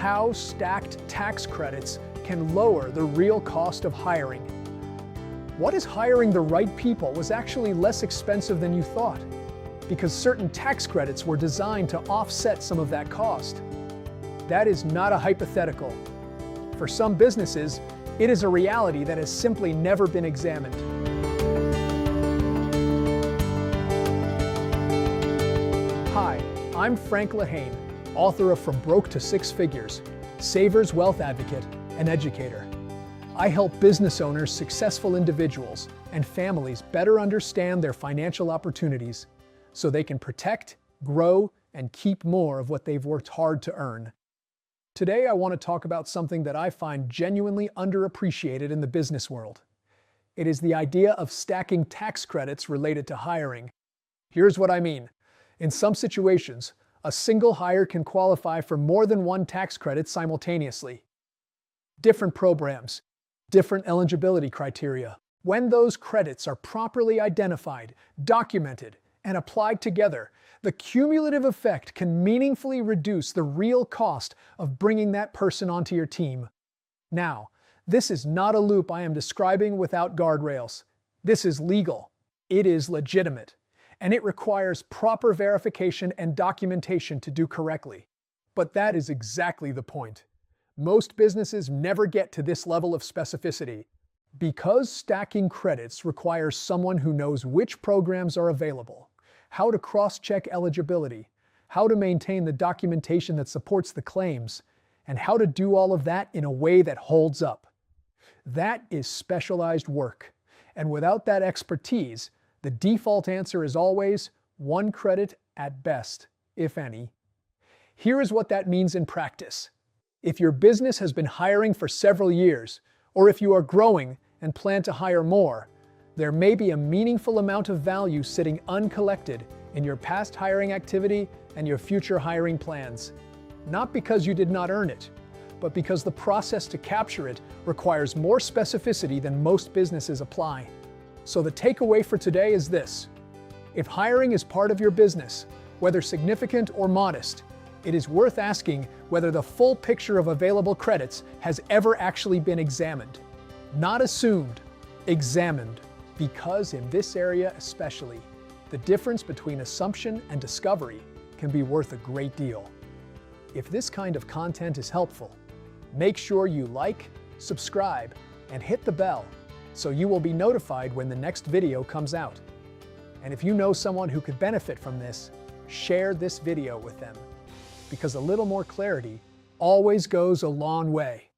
how stacked tax credits can lower the real cost of hiring. What if hiring the right people was actually less expensive than you thought? Because certain tax credits were designed to offset some of that cost. That is not a hypothetical. For some businesses, it is a reality that has simply never been examined. Hi, I'm Frank Lehane, author of From Broke to Six Figures, Savers, Wealth Advocate, and Educator. I help business owners, successful individuals, and families better understand their financial opportunities so they can protect, grow, and keep more of what they've worked hard to earn. Today, I want to talk about something that I find genuinely underappreciated in the business world. It is the idea of stacking tax credits related to hiring. Here's what I mean. In some situations, a single hire can qualify for more than one tax credit simultaneously. Different programs, different eligibility criteria. When those credits are properly identified, documented, and applied together, the cumulative effect can meaningfully reduce the real cost of bringing that person onto your team. Now, this is not a loop I am describing without guardrails. This is legal. It is legitimate. And it requires proper verification and documentation to do correctly. But that is exactly the point. Most businesses never get to this level of specificity. Because stacking credits requires someone who knows which programs are available, how to cross-check eligibility, how to maintain the documentation that supports the claims, and how to do all of that in a way that holds up. That is specialized work. And without that expertise, the default answer is always one credit at best, if any. Here is what that means in practice. If your business has been hiring for several years, or if you are growing and plan to hire more, there may be a meaningful amount of value sitting uncollected in your past hiring activity and your future hiring plans. Not because you did not earn it, but because the process to capture it requires more specificity than most businesses apply. So the takeaway for today is this. If hiring is part of your business, whether significant or modest, it is worth asking whether the full picture of available credits has ever actually been examined. Not assumed, examined. Because in this area especially, the difference between assumption and discovery can be worth a great deal. If this kind of content is helpful, make sure you like, subscribe, and hit the bell so you will be notified when the next video comes out. And if you know someone who could benefit from this, share this video with them, because a little more clarity always goes a long way.